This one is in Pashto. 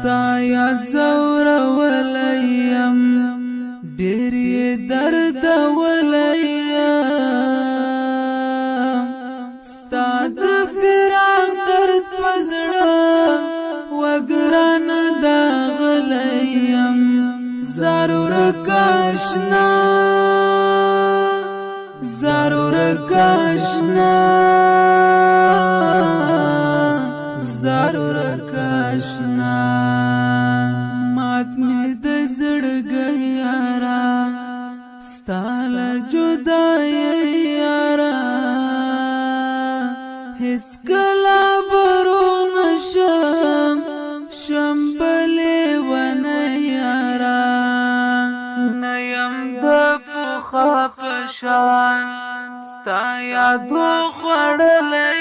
ستا یاد زورولیم ډېر یې دردولیم ستا د فراق درد په زړه وګرانه داغلیم ضرورک آشنا ضرورک آشنا ضرورک آشنا مات مې د زړګي یارا ستا له جدایۍ یارا هیڅ کله بروغ نشم شمبلې ونه یارا نه یم د پخوا په شان ستا یادو خوړلی